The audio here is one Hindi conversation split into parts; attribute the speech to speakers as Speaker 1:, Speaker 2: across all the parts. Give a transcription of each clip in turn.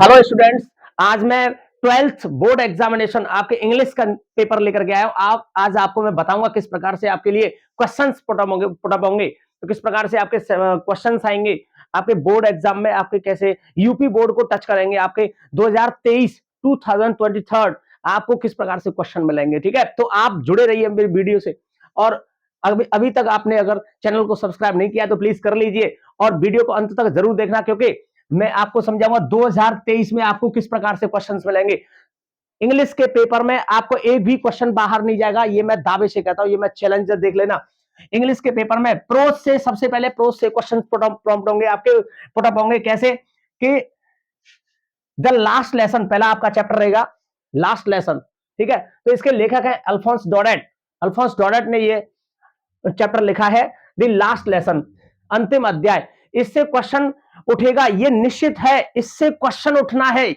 Speaker 1: हेलो स्टूडेंट्स, आज मैं 12th बोर्ड एग्जामिनेशन आपके इंग्लिश का पेपर लेकर के आया हूं। आज आपको मैं बताऊंगा किस प्रकार से आपके लिए क्वेश्चंस पुटअप होंगे, तो किस प्रकार से आपके क्वेश्चंस आएंगे आपके बोर्ड एग्जाम में, आपके कैसे यूपी बोर्ड को टच करेंगे, आपके 2023 2023 आपको किस प्रकार से क्वेश्चन मिलेंगे। ठीक है, तो आप जुड़े रहिए मेरी वीडियो से। और अभी अभी तक आपने अगर चैनल को सब्सक्राइब नहीं किया तो प्लीज कर लीजिए और वीडियो को अंत तक जरूर देखना, क्योंकि मैं आपको समझाऊंगा 2023 में आपको किस प्रकार से क्वेश्चंस मिलेंगे। इंग्लिश के पेपर में आपको एक भी क्वेश्चन बाहर नहीं जाएगा, ये मैं दावे से कहता हूं, ये मैं चैलेंजर देख लेना। इंग्लिश के पेपर में प्रोज से सबसे पहले प्रोज से क्वेश्चन प्रॉम्प्ट होंगे आपके, पुटअप होंगे कैसे कि द लास्ट लेसन पहला आपका चैप्टर रहेगा, लास्ट लेसन। ठीक है, तो इसके लेखक है अल्फोंस डॉडेट। अल्फोंस डॉडेट ने ये चैप्टर लिखा है द लास्ट लेसन, अंतिम अध्याय। इससे क्वेश्चन उठेगा, ये निश्चित है, इससे क्वेश्चन उठना है,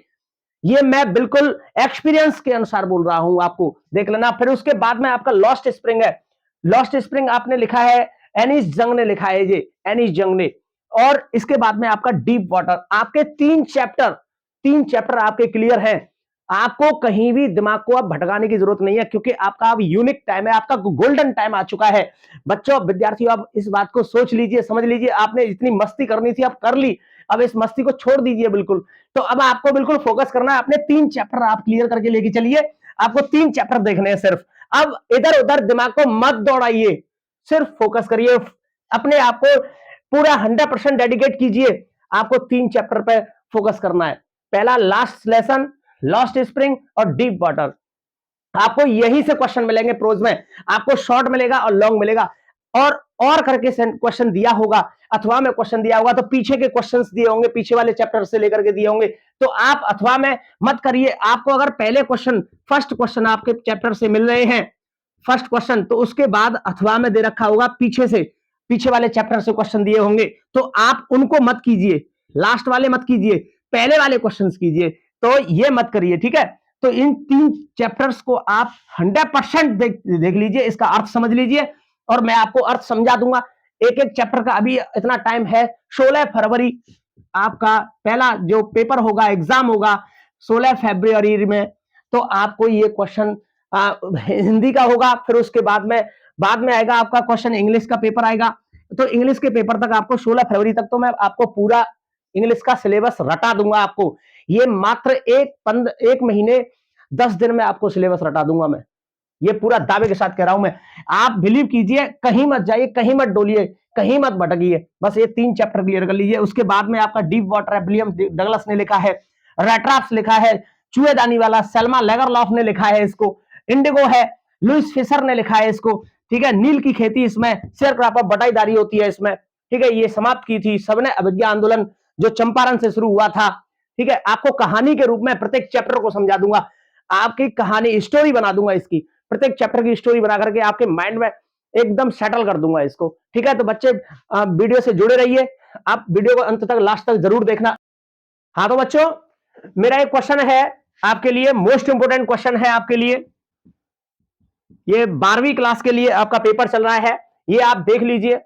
Speaker 1: ये मैं बिल्कुल एक्सपीरियंस के अनुसार बोल रहा हूं, आपको देख लेना। फिर उसके बाद में आपका लॉस्ट स्प्रिंग है। लॉस्ट स्प्रिंग आपने लिखा है, एनिस जंग ने लिखा है, ये एनिस जंग ने। और इसके बाद में आपका डीप वाटर। आपके तीन चैप्टर आपके क्लियर हैं। आपको कहीं भी दिमाग को अब भटकाने की जरूरत नहीं है, क्योंकि आपका अब यूनिक टाइम है, आपका गोल्डन टाइम आ चुका है। बच्चों, विद्यार्थियों, अब इस बात को सोच लीजिए, समझ लीजिए, आपने जितनी मस्ती करनी थी अब कर ली, अब इस मस्ती को छोड़ दीजिए बिल्कुल। तो अब आपको बिल्कुल फोकस करना है, अपने 3 चैप्टर आप क्लियर करके लेके चलिए। आपको 3 चैप्टर देखने हैं सिर्फ। अब इधर उधर दिमाग को मत दौड़ाइए, सिर्फ फोकस करिए, अपने आप को पूरा 100% डेडिकेट कीजिए। आपको 3 चैप्टर पे फोकस करना है। पहला लास्ट लेसन, लॉस्ट स्प्रिंग और डीप वाटर। आपको यही से क्वेश्चन मिलेंगे प्रोज में। आपको शॉर्ट मिलेगा और लॉन्ग मिलेगा, और करके क्वेश्चन दिया होगा, अथवा में क्वेश्चन दिया होगा तो पीछे के क्वेश्चंस दिए होंगे, पीछे वाले चैप्टर से लेकर के दिए होंगे। तो आप अथवा में मत करिए। आपको अगर पहले क्वेश्चन, फर्स्ट क्वेश्चन आपके चैप्टर से मिल रहे हैं, फर्स्ट क्वेश्चन, तो उसके बाद अथवा में दे रखा होगा पीछे से, पीछे वाले चैप्टर से क्वेश्चन दिए होंगे, तो आप उनको मत कीजिए, लास्ट वाले मत कीजिए, पहले वाले क्वेश्चन कीजिए। तो ये मत करिए, ठीक है। तो इन 3 चैप्टर्स को आप 100% देख लीजिए, इसका अर्थ समझ लीजिए, और मैं आपको अर्थ समझा दूंगा। एक एक चैप्टर का अभी इतना टाइम है, 16 फरवरी आपका पहला जो पेपर होगा, एग्जाम होगा 16 फरवरी में। तो आपको ये क्वेश्चन हिंदी का होगा, फिर उसके बाद में आएगा आपका क्वेश्चन, इंग्लिश का पेपर आएगा। तो इंग्लिश के पेपर तक आपको 16 फरवरी तक तो मैं आपको पूरा इंग्लिश का सिलेबस रटा दूंगा। आपको ये मात्र एक महीने 10 दिन में आपको सिलेबस रटा दूंगा मैं, ये पूरा दावे के साथ कह रहा हूं मैं। आप बिलीव कीजिए, कहीं मत जाइए, कहीं मत डोलिए, कहीं मत भटकिए, बस ये 3 चैप्टर क्लियर कर लीजिए। उसके बाद में आपका डीप वाटर है, विलियम डगलस ने लिखा है, रेट्राप्स लिखा है, चूहेदानी वाला सेल्मा लेगरलॉफ ने लिखा है इसको, इंडिगो है, लुइस फिशर ने लिखा है इसको, ठीक है। नील की खेती, इसमें शेयर क्रॉप बटाईदारी होती है इसमें, ठीक है। ये समाप्त की थी सबने अभिज्ञा आंदोलन, जो चंपारण से शुरू हुआ था, ठीक है। आपको कहानी के रूप में प्रत्येक चैप्टर को समझा दूंगा, आपकी कहानी स्टोरी बना दूंगा, इसकी प्रत्येक चैप्टर की स्टोरी बना करके आपके माइंड में एकदम सेटल कर दूंगा इसको, ठीक है। तो बच्चे वीडियो से जुड़े रहिए, आप वीडियो को अंत तक, लास्ट तक जरूर देखना। हाँ तो बच्चों, मेरा एक क्वेश्चन है आपके लिए, मोस्ट इंपोर्टेंट क्वेश्चन है आपके लिए, ये 12वीं क्लास के लिए आपका पेपर चल रहा है, ये आप देख लीजिए,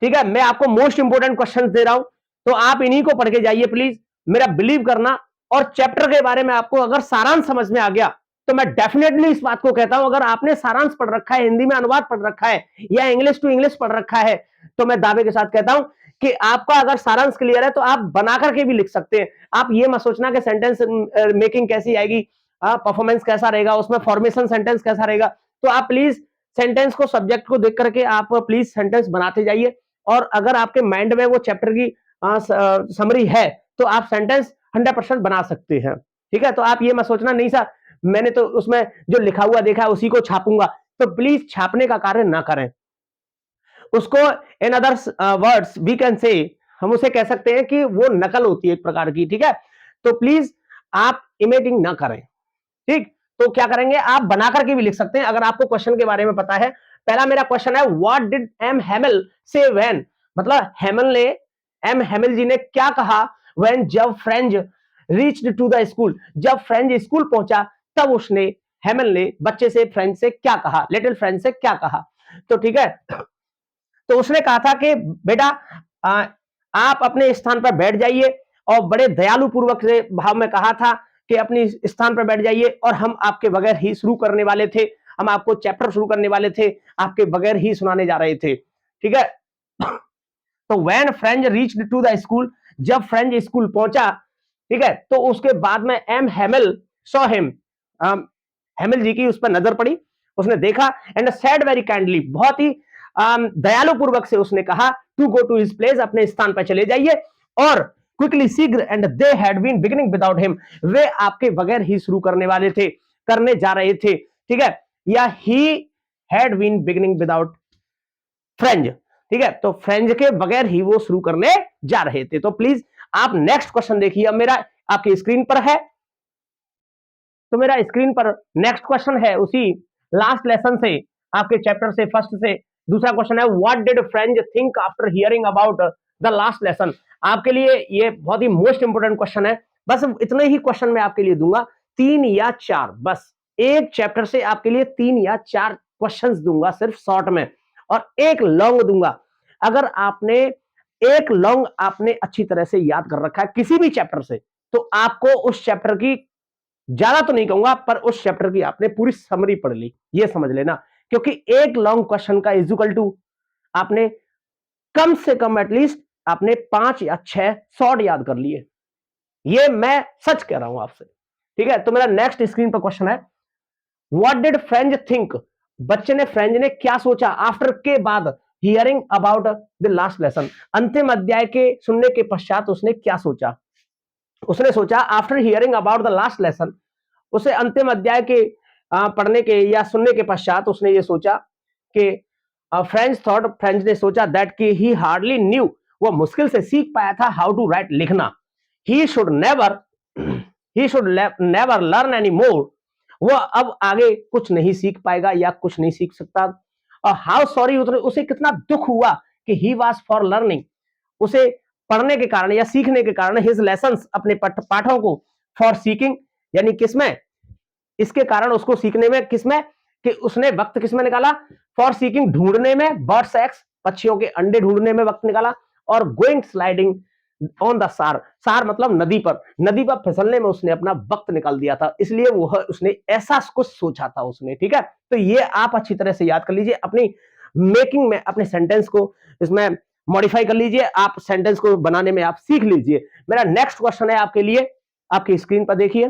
Speaker 1: ठीक है। मैं आपको मोस्ट इंपोर्टेंट क्वेश्चन दे रहा हूं, तो आप इन्हीं को पढ़ के जाइए प्लीज, मेरा बिलीव करना। और चैप्टर के बारे में आपको अगर सारांश समझ में आ गया, तो मैं डेफिनेटली इस बात को कहता हूं, अगर आपने सारांश पढ़ रखा है, हिंदी में अनुवाद पढ़ रखा है, या इंग्लिश टू इंग्लिश पढ़ रखा है, तो मैं दावे के साथ कहता हूं कि आपका अगर सारांश क्लियर है तो आप बना करके भी लिख सकते हैं। आप ये मत सोचना कि सेंटेंस मेकिंग कैसी आएगी, परफॉर्मेंस कैसा रहेगा, उसमें फॉर्मेशन सेंटेंस कैसा रहेगा। तो आप प्लीज सेंटेंस को, सब्जेक्ट को देख करके आप प्लीज सेंटेंस बनाते जाइए। और अगर आपके माइंड में वो चैप्टर की समरी है, तो आप सेंटेंस 100% बना सकते हैं, ठीक है। तो आप ये मत सोचना नहीं सर, मैंने तो उसमें जो लिखा हुआ देखा है उसी को छापूंगा, तो प्लीज छापने का कार्य ना करें। उसको in other words we can say, हम उसे कह सकते हैं कि वो नकल होती है एक प्रकार की, ठीक है। तो प्लीज आप इमेजिंग ना करें, ठीक। तो क्या करेंगे, आप बना करके भी लिख सकते हैं अगर आपको क्वेश्चन के बारे में पता है। पहला मेरा क्वेश्चन है, व्हाट डिड एम हेमिल से व्हेन, मतलब एम हेमिल जी ने क्या कहा, व्हेन, जब French reached to the school, जब फ्रेंच स्कूल पहुंचा, तब उसने, हेमिल ने बच्चे से, फ्रेंच से क्या कहा, लिटिल फ्रेंच से क्या कहा। तो ठीक है, तो उसने कहा था कि बेटा आप अपने स्थान पर बैठ जाइए और बड़े दयालु पूर्वक से भाव में कहा था कि अपनी स्थान पर बैठ जाइए, और हम आपके बगैर ही शुरू करने वाले थे, हम आपको चैप्टर शुरू करने वाले थे, आपके बगैर ही सुनाने जा रहे थे, ठीक है। तो when French reached to the school, जब फ्रेंच स्कूल पहुंचा, ठीक है, तो उसके बाद में M Hamel saw him, Hamel ji की उस पर नजर पड़ी, उसने देखा, एंड सेड वेरी काइंडली, बहुत ही दयालु पूर्वक से उसने कहा, to go to his place, अपने स्थान पर चले जाइए, और क्विकली शीघ्र, and they had been beginning without him, वे आपके बगैर ही शुरू करने वाले थे, करने जा रहे थे, ठीक है, या he had been beginning without French, ठीक है, तो फ्रेंच के बगैर ही वो शुरू करने जा रहे थे। तो प्लीज आप नेक्स्ट क्वेश्चन देखिए, अब मेरा आपकी स्क्रीन पर है, तो मेरा स्क्रीन पर नेक्स्ट क्वेश्चन है उसी लास्ट लेसन से, आपके चैप्टर से फर्स्ट से दूसरा क्वेश्चन है, what did French think after hearing about the last lesson. आपके लिए ये बहुत ही मोस्ट इंपोर्टेंट क्वेश्चन है, बस इतने ही क्वेश्चन मैं आपके लिए दूंगा, 3 या 4, बस एक चैप्टर से आपके लिए 3 या 4 क्वेश्चंस दूंगा सिर्फ शॉर्ट में, और एक लॉन्ग दूंगा। अगर आपने एक लॉन्ग आपने अच्छी तरह से याद कर रखा है किसी भी चैप्टर से, तो आपको उस चैप्टर की, ज्यादा तो नहीं कहूंगा, पर उस चैप्टर की आपने पूरी समरी पढ़ ली, ये समझ लेना, क्योंकि एक लॉन्ग क्वेश्चन का इक्वल टू आपने कम से कम एटलीस्ट आपने 5 या 6 शॉर्ट याद कर लिए, ये मैं सच कह रहा हूं आपसे, ठीक है। तो मेरा नेक्स्ट स्क्रीन पर क्वेश्चन है, व्हाट डिड फ्रेंच थिंक, बच्चे ने, फ्रेंच ने क्या सोचा, आफ्टर के बाद, hearing about the last lesson, अंतिम अध्याय के सुनने के पश्चात उसने क्या सोचा, उसने सोचा after hearing about the last lesson, उसे अंतिम अध्याय के पढ़ने के या सुनने के पश्चात उसने ये सोचा कि फ्रेंच थॉट, फ्रेंच ने सोचा दैट कि ही हार्डली न्यू, वो मुश्किल से सीख पाया था हाउ टू राइट, लिखना, he should never learn any more, वो अब आगे कुछ नहीं सीख पाएगा या कुछ नहीं सीख सकता, और हाउ सॉरी, उसे कितना दुख हुआ कि ही वॉज फॉर लर्निंग, उसे पढ़ने के कारण या सीखने के कारण, हिज लेसन्स, अपने पाठों को, फॉर सीकिंग, यानी किसमें, इसके कारण उसको सीखने में, किसमें, कि उसने वक्त किसमें निकाला, फॉर सीकिंग, ढूंढने में, बर्ड्स एग्स, पक्षियों के अंडे ढूंढने में वक्त निकाला, और गोइंग स्लाइडिंग ऑन द सार, सार मतलब नदी पर, नदी पर फिसलने में उसने अपना वक्त निकाल दिया था, इसलिए वो उसने ऐसा कुछ सोचा था उसने, ठीक है। तो ये आप अच्छी तरह से याद कर लीजिए, अपनी मेकिंग में अपने सेंटेंस को इसमें मॉडिफाई कर लीजिए, आप सेंटेंस को बनाने में आप सीख लीजिए। मेरा नेक्स्ट क्वेश्चन है आपके लिए, आपकी स्क्रीन पर देखिए,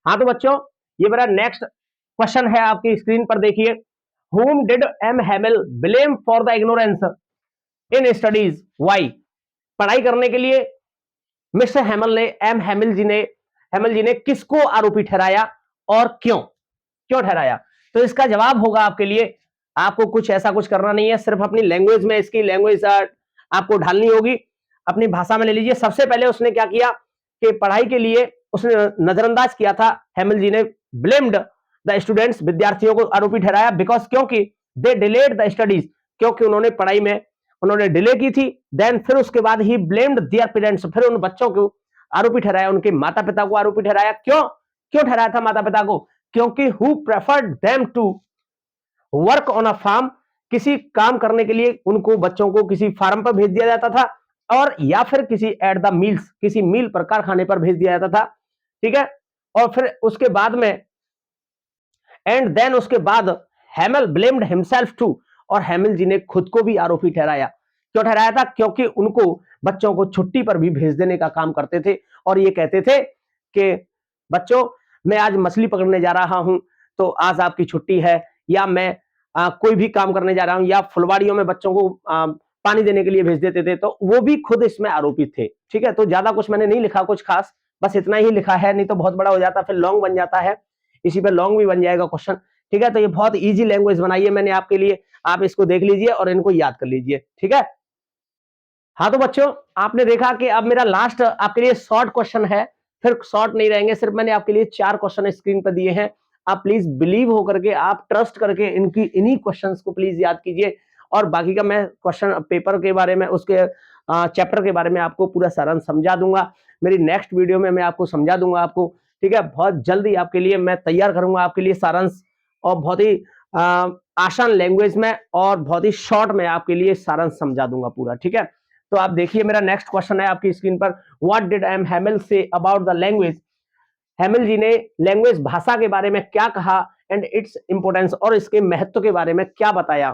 Speaker 1: हाँ तो बच्चों ये मेरा नेक्स्ट क्वेश्चन है, आपकी स्क्रीन पर देखिए, whom did M. Hamill blame for the ignorance in studies? Why? पढ़ाई करने के लिए मिस्टर हैमल ने, एम हैमिल जी ने किसको आरोपी ठहराया और क्यों, क्यों ठहराया? तो इसका जवाब होगा आपके लिए, आपको कुछ ऐसा कुछ करना नहीं है, सिर्फ अपनी लैंग्वेज में इसकी लैंग्वेज आपको ढालनी होगी, अपनी भाषा में ले लीजिए। सबसे पहले उसने क्या किया कि पढ़ाई के लिए उसने नजरअंदाज किया था, हैमिल जी ने ब्लेम्ड द स्टूडेंट्स, विद्यार्थियों को आरोपी ठहराया, बिकॉज, क्योंकि दे डिलेड द स्टडीज, क्योंकि उन्होंने पढ़ाई में उन्होंने डिले की थी, देन फिर उसके बाद ही ब्लेम्ड देयर पेरेंट्स, फिर उन बच्चों को आरोपी ठहराया, उनके माता पिता को आरोपी ठहराया। क्यों क्यों ठहराया था माता पिता को? क्योंकि who preferred them to work on a farm, किसी काम करने के लिए उनको, बच्चों को किसी फार्म पर भेज दिया जाता था, और या फिर किसी एट द मील्स, किसी मील पर, कारखाने पर भेज दिया जाता था, ठीक है। और फिर उसके बाद में, एंड देन उसके बाद हैमिल ब्लेम्ड हिमसेल्फ टू, और हैमिल जी ने खुद को भी आरोपी ठहराया। क्यों ठहराया था? क्योंकि उनको बच्चों को छुट्टी पर भी भेज देने का काम करते थे, और ये कहते थे कि बच्चों मैं आज मछली पकड़ने जा रहा हूं, तो आज आपकी छुट्टी है, या मैं कोई भी काम करने जा रहा हूं, या फुलवाड़ियों में बच्चों को पानी देने के लिए भेज देते थे, तो वो भी खुद इसमें आरोपित थे, ठीक है। तो ज्यादा कुछ मैंने नहीं लिखा कुछ खास, बस इतना ही लिखा है, नहीं तो बहुत बड़ा हो जाता, फिर लॉन्ग बन जाता है, इसी पे लॉन्ग भी बन जाएगा क्वेश्चन, ठीक है। तो ये बहुत इजी लैंग्वेज बनाई है मैंने आपके लिए, आप इसको देख लीजिए और इनको याद कर लीजिए, ठीक है। हाँ तो बच्चों आपने देखा कि अब मेरा लास्ट आपके लिए शॉर्ट क्वेश्चन है, फिर शॉर्ट नहीं रहेंगे, सिर्फ मैंने आपके लिए 4 क्वेश्चन स्क्रीन पर दिए हैं, आप प्लीज बिलीव होकर के, आप ट्रस्ट करके इन्हीं क्वेश्चंस को प्लीज याद कीजिए, और बाकी का मैं क्वेश्चन पेपर के बारे में, उसके चैप्टर के बारे में आपको पूरा सारांश समझा दूंगा, मेरी नेक्स्ट वीडियो में मैं आपको समझा दूंगा आपको, ठीक है। बहुत जल्दी आपके लिए मैं तैयार करूंगा आपके लिए सारांश, और बहुत ही आसान लैंग्वेज में और बहुत ही शॉर्ट में आपके लिए सारांश समझा दूंगा पूरा, ठीक है। तो आप देखिए मेरा नेक्स्ट क्वेश्चन है आपकी स्क्रीन पर, what did M Hamel say about the language. Hamel ji ने लैंग्वेज भाषा के बारे में क्या कहा एंड इट्स इंपोर्टेंस, और इसके महत्व के बारे में क्या बताया।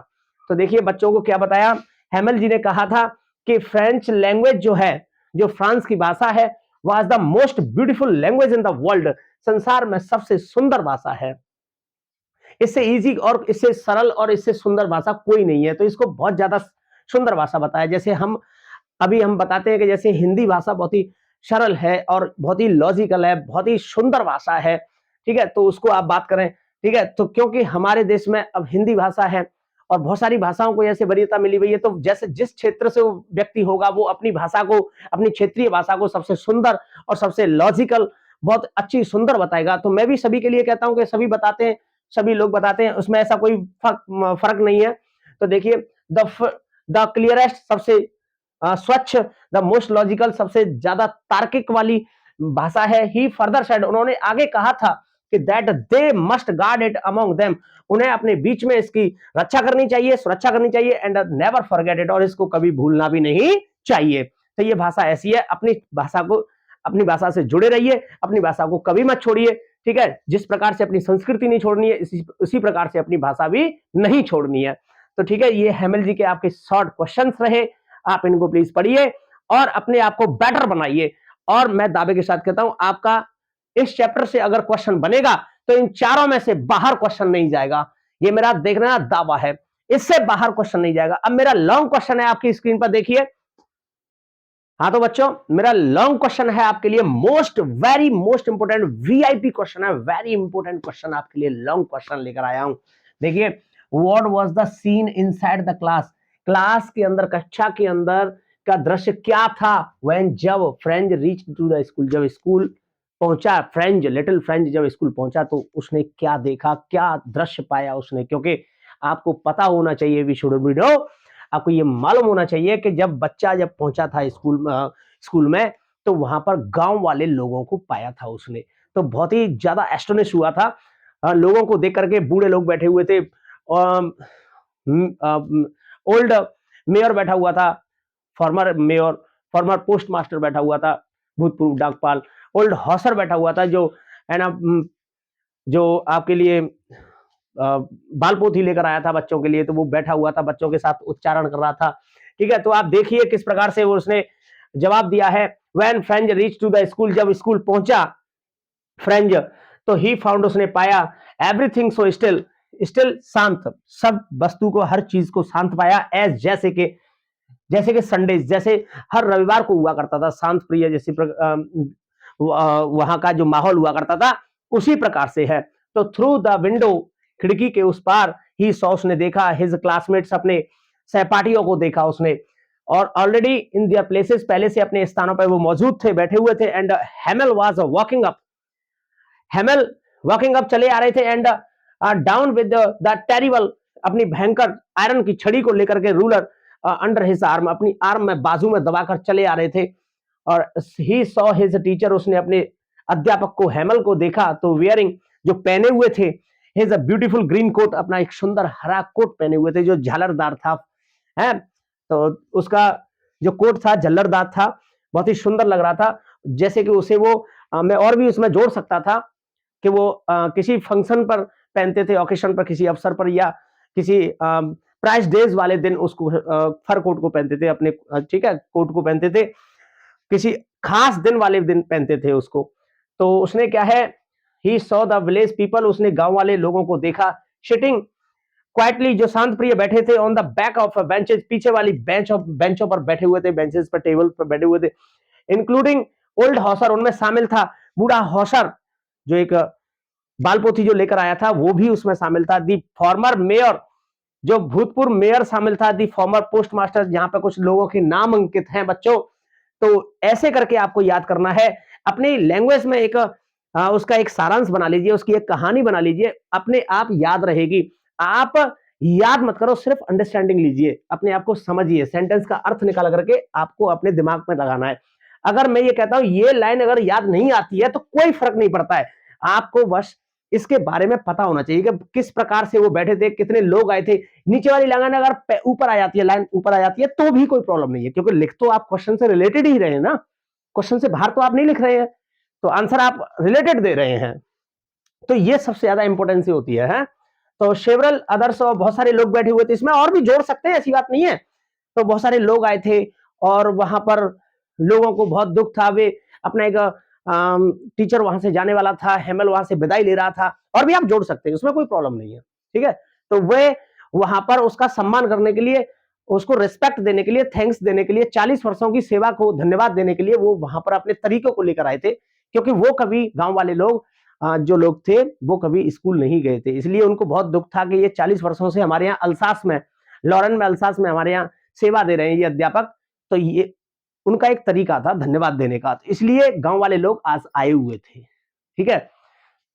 Speaker 1: तो देखिए बच्चों को क्या बताया, हैमिल जी ने कहा था कि फ्रेंच लैंग्वेज जो है, जो फ्रांस की भाषा है, was the most beautiful language in the world, संसार में सबसे सुंदर भाषा है। इससे इजी और इससे सरल और इससे सुंदर भाषा कोई नहीं है, तो इसको बहुत ज्यादा सुंदर भाषा बताया। जैसे हम बताते हैं कि जैसे हिंदी भाषा बहुत ही सरल है और बहुत ही लॉजिकल है, बहुत ही सुंदर भाषा है, ठीक है, तो उसको आप बात करें, ठीक है, तो क्योंकि हमारे देश में अब हिंदी भाषा है और बहुत सारी भाषाओं को ऐसे वरीयता मिली हुई है, तो जैसे जिस क्षेत्र से वो व्यक्ति होगा वो अपनी भाषा को, अपनी क्षेत्रीय भाषा को सबसे सुंदर और सबसे लॉजिकल, बहुत अच्छी सुंदर बताएगा। तो मैं भी सभी के लिए कहता हूं कि सभी बताते हैं, सभी लोग बताते हैं, उसमें ऐसा कोई फर्क नहीं है। तो देखिए द क्लियरेस्ट, सबसे स्वच्छ, द मोस्ट लॉजिकल, सबसे ज्यादा तार्किक वाली भाषा है। ही फर्दर सेड, उन्होंने आगे कहा था कि that they must guard it among them, उन्हें अपने बीच में इसकी रक्षा करनी चाहिए, सुरक्षा करनी चाहिए, एंड नेवर फॉरगेट इट, और इसको कभी भूलना भी नहीं चाहिए। तो ये भाषा ऐसी है, अपनी भाषा से जुड़े रहिए, अपनी भाषा को कभी मत छोड़िए, ठीक है। जिस प्रकार से अपनी संस्कृति नहीं छोड़नी है, उसी प्रकार से अपनी भाषा भी नहीं छोड़नी है। तो ठीक है, ये हैमिल जी के आपके शॉर्ट क्वेश्चंस रहे, आप इनको प्लीज पढ़िए और अपने आप को बेटर बनाइए। और मैं दावे के साथ कहता हूं, आपका इस चैप्टर से अगर क्वेश्चन बनेगा तो इन चारों में से बाहर क्वेश्चन नहीं जाएगा, ये मेरा देखना दावा है, इससे बाहर क्वेश्चन नहीं जाएगा। अब मेरा लॉन्ग क्वेश्चन है आपकी स्क्रीन पर देखिए। हाँ तो बच्चों, मेरा लॉन्ग क्वेश्चन है आपके लिए, very most important VIP question है, वेरी इंपोर्टेंट क्वेश्चन आपके लिए लॉन्ग क्वेश्चन लेकर आया हूं। देखिए, what was the scene inside the class, class के अंदर, कक्षा के अंदर का दृश्य क्या था, व्हेन, जब French reach to the school, जब स्कूल पहुंचा, फ्रेंच, लिटिल फ्रेंच जब स्कूल पहुंचा तो उसने क्या देखा, क्या दृश्य पाया उसने। क्योंकि आपको पता होना चाहिए, वी शुड बी नो, आपको ये मालूम होना चाहिए कि जब बच्चा जब पहुंचा था स्कूल में तो वहां पर गांव वाले लोगों को पाया था उसने, तो बहुत ही ज्यादा एस्टोनिश हुआ था। लोगों को देख करके, बूढ़े लोग बैठे हुए थे, ओल्ड मेयर बैठा हुआ था, farmer mayor, farmer post master बैठा हुआ था, भूतपूर्व डाकपाल, ओल्ड हॉसर बैठा हुआ था, जो है ना, जो आपके लिए बाल पोथी लेकर आया था बच्चों के लिए, तो वो बैठा हुआ था, बच्चों के साथ उच्चारण कर रहा था, ठीक है। तो आप देखिए किस प्रकार से वो उसने जवाब दिया है। When French reach to the school, जब स्कूल पहुंचा फ्रेंच, तो ही फाउंड, उसने पाया, एवरीथिंग सो स्टिल, स्टिल शांत, सब वस्तु को, हर चीज को शांत पाया, एज जैसे कि संडे, जैसे हर रविवार को हुआ करता था, शांत प्रिय, जैसे वहां का जो माहौल हुआ करता था उसी प्रकार से है। तो थ्रू द विंडो, खिड़की के उस पार, ही सॉ, उसने देखा, हिज क्लासमेट्स, अपने सहपाठियों को देखा उसने, और ऑलरेडी इन दियर प्लेसेस, पहले से अपने स्थानों पर वो मौजूद थे, बैठे हुए थे, and Hamel was walking up, Hamel walking up, चले आ रहे थे, and down with the terrible, अपनी भयंकर आयरन की छड़ी को लेकर के, रूलर अंडर हिज आर्म, अपनी आर्म में, बाजू में दबाकर चले आ रहे थे। और ही सॉ हिज टीचर, उसने अपने अध्यापक को, हेमल को देखा, तो वियरिंग, जो पहने हुए थे, his a beautiful green coat, अपना एक सुंदर हरा कोट पहने हुए थे जो झालरदार था, है, तो उसका जो कोट था झल्लरदार था, बहुत ही सुंदर लग रहा था। जैसे कि उसे वो मैं और भी उसमें जोड़ सकता था कि वो किसी फंक्शन पर पहनते थे, ओकेशन पर, किसी अवसर पर, या किसी प्राइस डेज वाले दिन उसको फर कोट को पहनते थे, अपने ठीक है, कोट को पहनते थे, किसी खास दिन वाले दिन पहनते थे उसको। तो उसने क्या है, he saw the village people, उसने गांव वाले लोगों को देखा, सिटिंग क्वाइटली, जो शांत प्रिय बैठे थे, on the back of benches, पीछे वाली बेंचों पर बैठे हुए थे, बेंचेस पर, टेबल पर बैठे हुए थे, इंक्लूडिंग ओल्ड हॉसर, उनमें शामिल था बूढ़ा हॉसर, जो एक बालपोथी जो लेकर आया था, वो भी उसमें शामिल था। दी फॉर्मर मेयर, जो भूतपूर्व मेयर शामिल था। दी फॉर्मर पोस्ट मास्टर, यहाँ पे कुछ लोगों के नाम अंकित हैं बच्चों, तो ऐसे करके आपको याद करना है। अपनी लैंग्वेज में एक उसका एक सारांश बना लीजिए, उसकी एक कहानी बना लीजिए, अपने आप याद रहेगी। आप याद मत करो, सिर्फ अंडरस्टैंडिंग लीजिए, अपने आप को समझिए, सेंटेंस का अर्थ निकाल करके आपको अपने दिमाग में लगाना है। अगर मैं ये कहता हूं ये लाइन अगर याद नहीं आती है तो कोई फर्क नहीं पड़ता है, आपको बस इसके बारे में पता होना चाहिए कि किस प्रकार से वो बैठे थे, कितने लोग आए थे। नीचे वाली लाइन अगर ऊपर आ जाती है, लाइन ऊपर आ जाती है तो भी कोई प्रॉब्लम नहीं है, क्योंकि लिख तो आप क्वेश्चन से रिलेटेड ही रहे हैं ना, क्वेश्चन से बाहर तो आप नहीं लिख रहे हैं, तो आंसर आप रिलेटेड दे रहे हैं। तो ये सबसे ज्यादा इंपॉर्टेंस होती है। तो सेवरल अदर्स, बहुत सारे लोग बैठे हुए थे, इसमें और भी जोड़ सकते हैं, ऐसी बात नहीं है। तो बहुत सारे लोग आए थे और वहां पर लोगों को बहुत दुख था, वे अपना एक टीचर वहां से जाने वाला था, हेमल वहां से विदाई ले रहा था, और भी आप जोड़ सकते हैं, उसमें कोई प्रॉब्लम नहीं है, ठीक है। तो वे वहां पर उसका सम्मान करने के लिए, उसको रिस्पेक्ट देने के लिए, थैंक्स देने के लिए, 40 वर्षों की सेवा को धन्यवाद देने के लिए वो वहां पर अपने तरीकों को लेकर आए थे, क्योंकि वो कभी गांव वाले लोग जो लोग थे वो कभी स्कूल नहीं गए थे, इसलिए उनको बहुत दुख था कि ये 40 वर्षों से हमारे यहाँ अल्सास में, लॉरेन में, अल्सास में हमारे यहाँ सेवा दे रहे हैं ये अध्यापक। तो ये उनका एक तरीका था धन्यवाद देने का, तो इसलिए गांव वाले लोग आज आए हुए थे, ठीक है।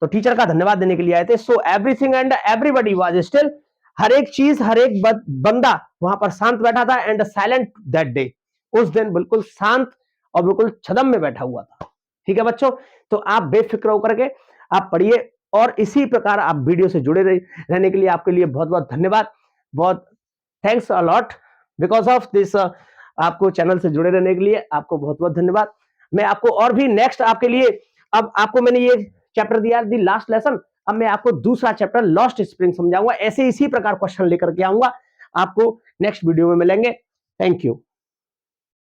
Speaker 1: तो टीचर का धन्यवाद देने के लिए आए थे। So everything and everybody was still, हर एक चीज, हर एक बंदा वहां पर शांत बैठा था, एंड साइलेंट दैट डे, उस दिन बिल्कुल शांत और बिल्कुल छदम में बैठा हुआ था, ठीक है बच्चों। तो आप बेफिक्र होकर के आप पढ़िए, और इसी प्रकार आप वीडियो से जुड़े रहने के लिए आपके लिए बहुत बहुत धन्यवाद, बहुत thanks a lot because of this. आपको चैनल से जुड़े रहने के लिए आपको बहुत बहुत धन्यवाद। मैं आपको और भी नेक्स्ट आपके लिए, अब आपको मैंने ये चैप्टर दिया दी लास्ट लेसन, अब मैं आपको दूसरा चैप्टर लॉस्ट स्प्रिंग समझाऊंगा, ऐसे इसी प्रकार क्वेश्चन लेकर के आऊंगा, आपको नेक्स्ट वीडियो में मिलेंगे। Thank you.